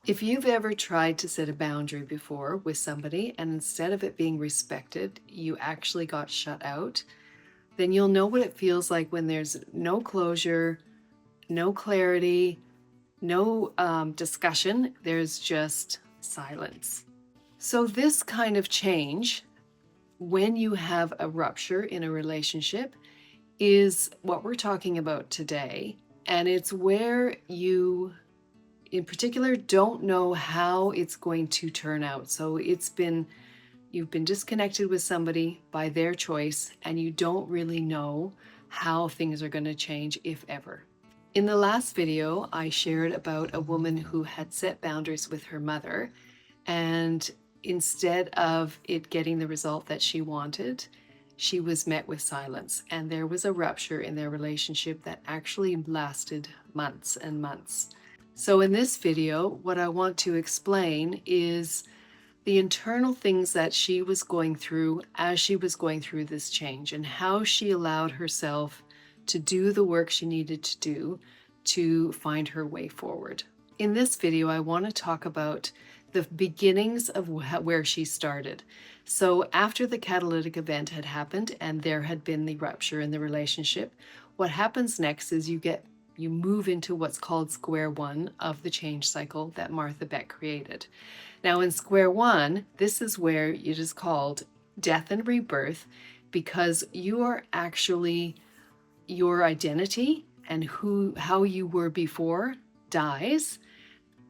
If you've ever tried to set a boundary before with somebody and instead of it being respected, you actually got shut out, then you'll know what it feels like when there's no closure, no clarity, no discussion. There's just silence. So, this kind of change, when you have a rupture in a relationship, is what we're talking about today. And it's where you in particular don't know how it's going to turn out. So you've been disconnected with somebody by their choice and you don't really know how things are going to change, if ever. In the last video, I shared about a woman who had set boundaries with her mother, and instead of it getting the result that she wanted, she was met with silence, and there was a rupture in their relationship that actually lasted months and months. So in this video, what I want to explain is the internal things that she was going through as she was going through this change, and how she allowed herself to do the work she needed to do to find her way forward. In this video, I want to talk about the beginnings of where she started. So after the catalytic event had happened and there had been the rupture in the relationship, what happens next is you move into what's called square one of the change cycle that Martha Beck created. Now in square one, this is where it is called death and rebirth, because you are actually, your identity and how you were before dies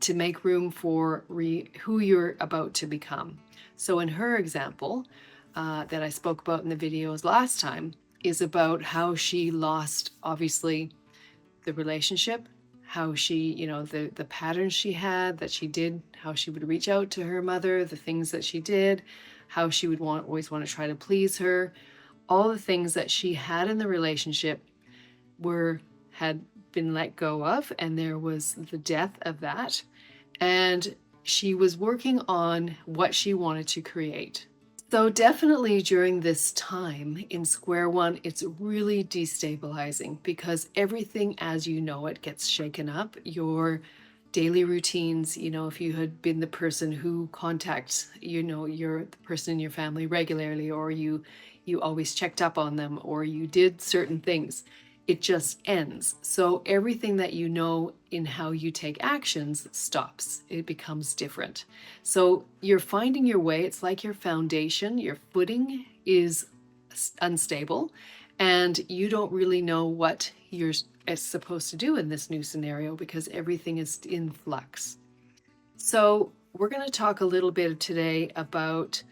to make room for who you're about to become. So in her example that I spoke about in the videos last time is about how she lost, obviously, the relationship, how she, the patterns she had that she did, how she would reach out to her mother, the things that she did, how she would always want to try to please her. All the things that she had in the relationship had been let go of, and there was the death of that. And she was working on what she wanted to create. So definitely during this time in square one, it's really destabilizing because everything as you know it gets shaken up. Your daily routines, if you had been the person who contacts, you're the person in your family regularly, or you always checked up on them, or you did certain things, it just ends. So everything that you know in how you take actions stops. It becomes different. So you're finding your way. It's like your foundation, your footing is unstable, and you don't really know what you're supposed to do in this new scenario because everything is in flux. So we're going to talk a little bit today about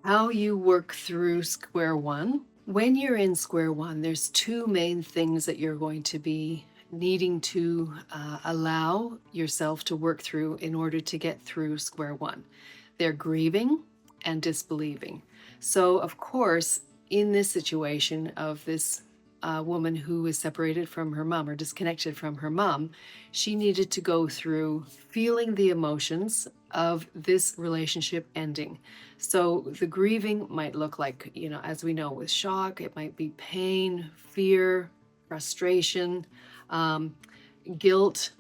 how you work through square one. When you're in square one, there's two main things that you're going to be needing to allow yourself to work through in order to get through square one. They're grieving and disbelieving. So, of course, in this situation of this woman who was separated from her mom or disconnected from her mom, she needed to go through feeling the emotions of this relationship ending. So the grieving might look like, as we know with shock, it might be pain, fear, frustration, guilt,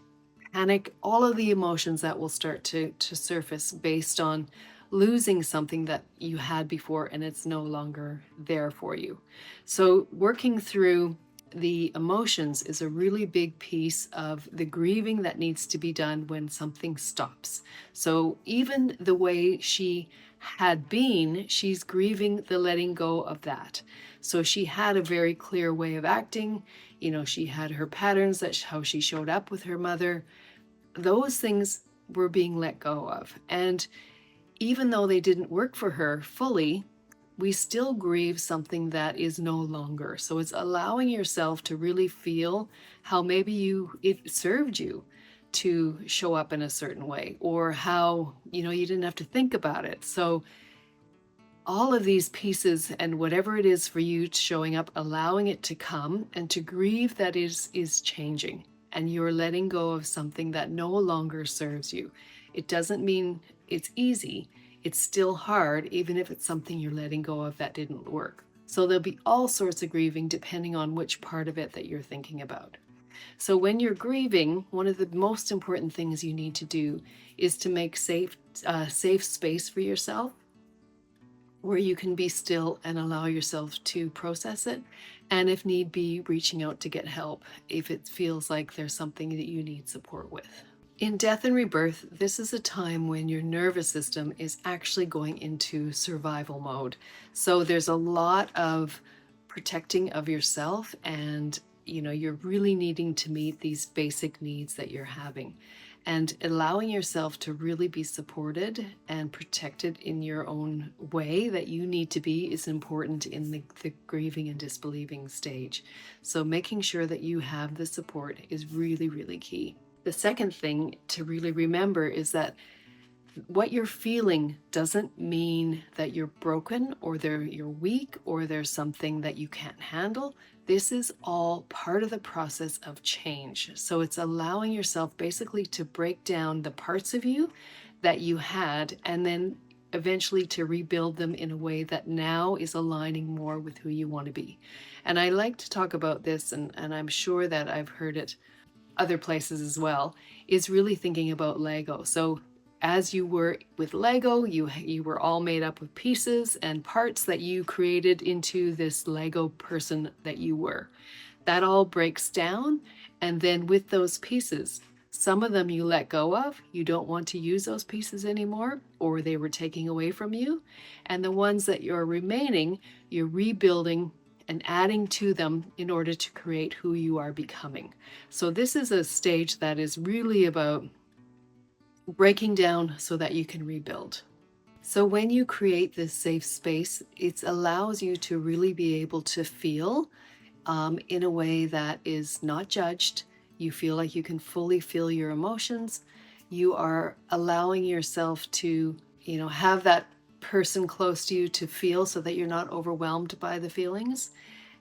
panic, all of the emotions that will start to surface based on losing something that you had before and it's no longer there for you. So working through the emotions is a really big piece of the grieving that needs to be done when something stops. So even the way she had been, she's grieving the letting go of that. So she had a very clear way of acting. She had her patterns, that's how she showed up with her mother. Those things were being let go of. And even though they didn't work for her fully, we still grieve something that is no longer. So it's allowing yourself to really feel how maybe it served you to show up in a certain way, or how, you didn't have to think about it. So all of these pieces and whatever it is for you showing up, allowing it to come and to grieve that is changing, and you're letting go of something that no longer serves you. It doesn't mean it's easy. It's still hard, even if it's something you're letting go of that didn't work. So there'll be all sorts of grieving depending on which part of it that you're thinking about. So when you're grieving, one of the most important things you need to do is to make safe space for yourself where you can be still and allow yourself to process it. And if need be, reaching out to get help if it feels like there's something that you need support with. In death and rebirth, this is a time when your nervous system is actually going into survival mode. So there's a lot of protecting of yourself, and you're really needing to meet these basic needs that you're having. And allowing yourself to really be supported and protected in your own way that you need to be is important in the grieving and disbelieving stage. So making sure that you have the support is really, really key. The second thing to really remember is that what you're feeling doesn't mean that you're broken or you're weak or there's something that you can't handle. This is all part of the process of change. So it's allowing yourself basically to break down the parts of you that you had and then eventually to rebuild them in a way that now is aligning more with who you want to be. And I like to talk about this, and I'm sure that I've heard it other places as well, is really thinking about Lego. So as you were with Lego, you were all made up of pieces and parts that you created into this Lego person that you were. That all breaks down, and then with those pieces, some of them you let go of. You don't want to use those pieces anymore, or they were taken away from you. And the ones that you're remaining, you're rebuilding and adding to them in order to create who you are becoming. So this is a stage that is really about breaking down so that you can rebuild. So when you create this safe space, it allows you to really be able to feel in a way that is not judged. You feel like you can fully feel your emotions. You are allowing yourself to, have that person close to you to feel so that you're not overwhelmed by the feelings,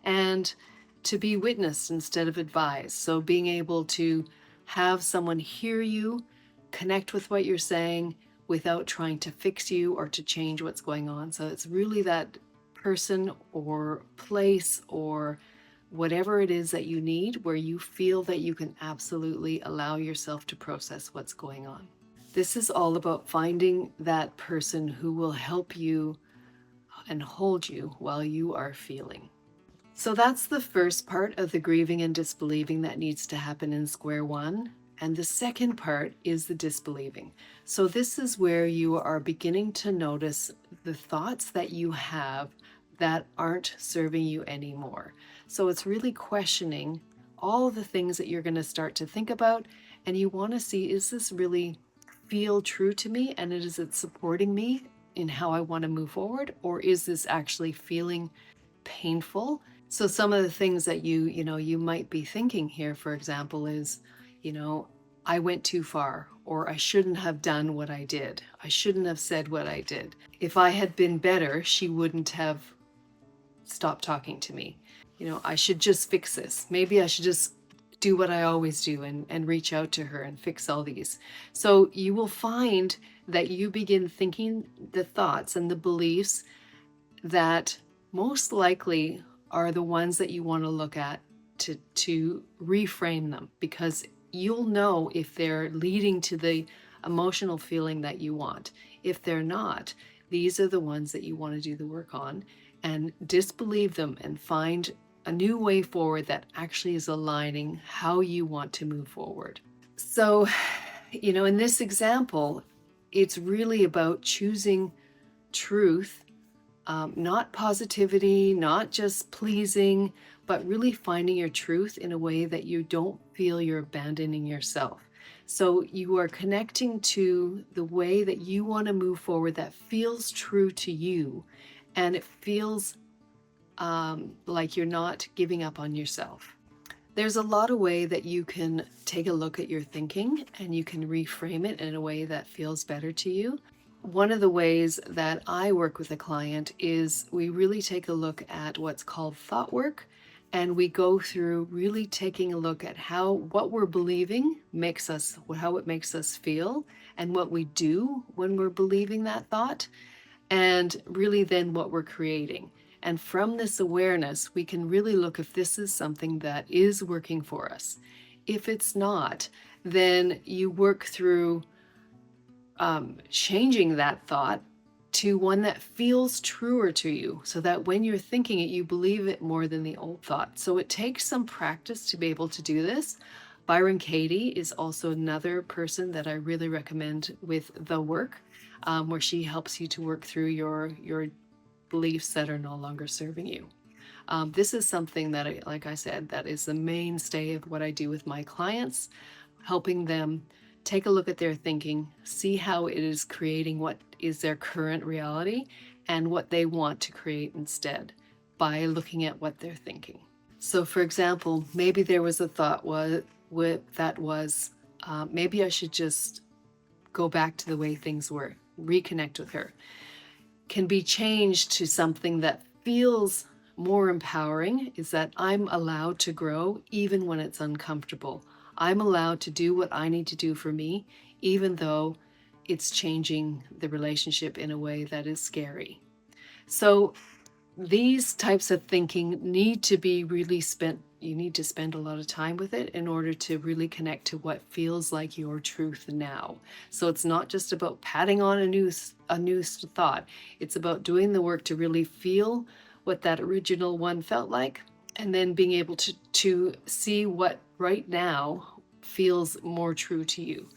and to be witnessed instead of advised. So being able to have someone hear you, connect with what you're saying without trying to fix you or to change what's going on. So it's really that person or place or whatever it is that you need where you feel that you can absolutely allow yourself to process what's going on. This is all about finding that person who will help you and hold you while you are feeling. So that's the first part of the grieving and disbelieving that needs to happen in square one. And the second part is the disbelieving. So this is where you are beginning to notice the thoughts that you have that aren't serving you anymore. So it's really questioning all the things that you're going to start to think about, and you want to see, is this really feel true to me, and is it supporting me in how I want to move forward, or is this actually feeling painful? So some of the things that you might be thinking here, for example, is, I went too far, or I shouldn't have done what I did. I shouldn't have said what I did. If I had been better, she wouldn't have stopped talking to me. I should just fix this. Maybe I should just do what I always do and reach out to her and fix all these. So you will find that you begin thinking the thoughts and the beliefs that most likely are the ones that you want to look at to reframe them, because you'll know if they're leading to the emotional feeling that you want. If they're not, these are the ones that you want to do the work on and disbelieve them and find a new way forward that actually is aligning how you want to move forward. So, in this example, it's really about choosing truth, not positivity, not just pleasing, but really finding your truth in a way that you don't feel you're abandoning yourself. So you are connecting to the way that you want to move forward that feels true to you, and it feels like you're not giving up on yourself. There's a lot of way that you can take a look at your thinking and you can reframe it in a way that feels better to you. One of the ways that I work with a client is we really take a look at what's called thought work, and we go through really taking a look at what we're believing makes us, how it makes us feel, and what we do when we're believing that thought, and really then what we're creating. And from this awareness, we can really look if this is something that is working for us. If it's not, then you work through changing that thought to one that feels truer to you, so that when you're thinking it, you believe it more than the old thought. So it takes some practice to be able to do this. Byron Katie is also another person that I really recommend with the work, where she helps you to work through your beliefs that are no longer serving you. This is something that, like I said, that is the mainstay of what I do with my clients, helping them take a look at their thinking, see how it is creating what is their current reality and what they want to create instead by looking at what they're thinking. So, for example, maybe there was a thought maybe I should just go back to the way things were, reconnect with her. Can be changed to something that feels more empowering, is that I'm allowed to grow even when it's uncomfortable. I'm allowed to do what I need to do for me, even though it's changing the relationship in a way that is scary. So these types of thinking need to be really spent. You need to spend a lot of time with it in order to really connect to what feels like your truth now. So it's not just about patting on a new thought. It's about doing the work to really feel what that original one felt like, and then being able to see what right now feels more true to you.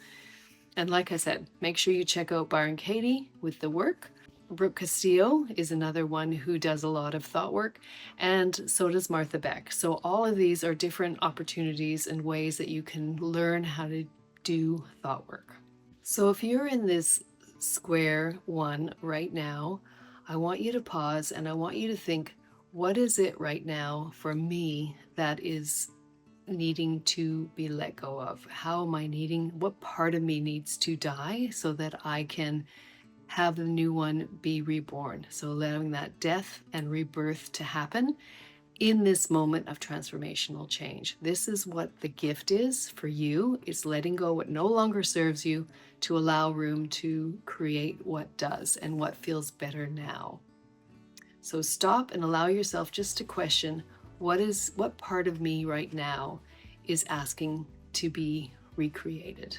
And like I said, make sure you check out Byron Katie with the work. Brooke Castillo is another one who does a lot of thought work, and so does Martha Beck. So all of these are different opportunities and ways that you can learn how to do thought work. So if you're in this square one right now, I want you to pause and I want you to think, what is it right now for me that is needing to be let go of? How am I what part of me needs to die so that I can have the new one be reborn? So allowing that death and rebirth to happen in this moment of transformational change. This is what the gift is for you, is letting go what no longer serves you to allow room to create what does and what feels better now. So stop and allow yourself just to question, what part of me right now is asking to be recreated.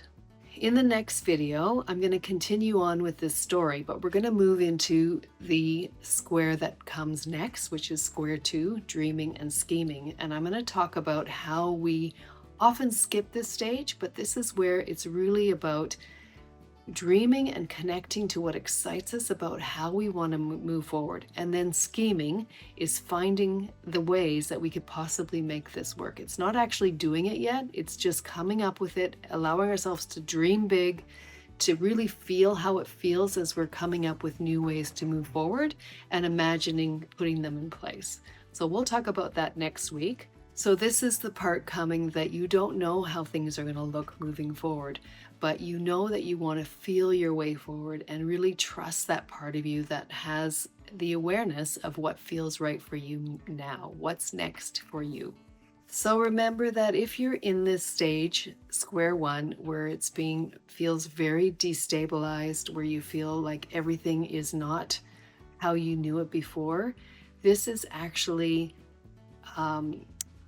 In the next video, I'm going to continue on with this story, but we're going to move into the square that comes next, which is square 2, dreaming and scheming. And I'm going to talk about how we often skip this stage, but this is where it's really about dreaming and connecting to what excites us about how we want to move forward. And then scheming is finding the ways that we could possibly make this work. It's not actually doing it yet. It's just coming up with it, allowing ourselves to dream big, to really feel how it feels as we're coming up with new ways to move forward and imagining putting them in place. So we'll talk about that next week. So this is the part coming that you don't know how things are going to look moving forward, but you know that you want to feel your way forward and really trust that part of you that has the awareness of what feels right for you now, what's next for you. So remember that if you're in this stage, square 1, where feels very destabilized, where you feel like everything is not how you knew it before, this is actually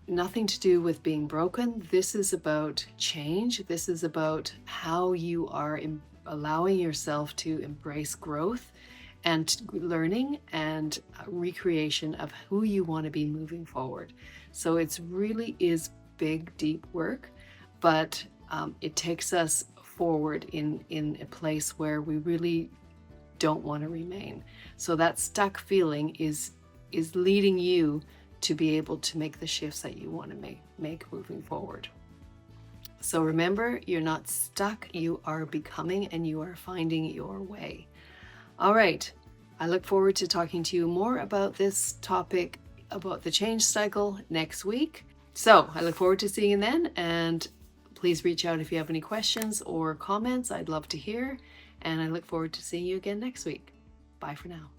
nothing to do with being broken. This is about change. This is about how you are allowing yourself to embrace growth and learning and recreation of who you want to be moving forward. So it really is big, deep work, but it takes us forward in a place where we really don't want to remain. So that stuck feeling is leading you to be able to make the shifts that you want to make moving forward. So remember, you're not stuck, you are becoming and you are finding your way. All right, I look forward to talking to you more about this topic, about the change cycle, next week. So I look forward to seeing you then, and please reach out if you have any questions or comments. I'd love to hear, and I look forward to seeing you again next week. Bye for now.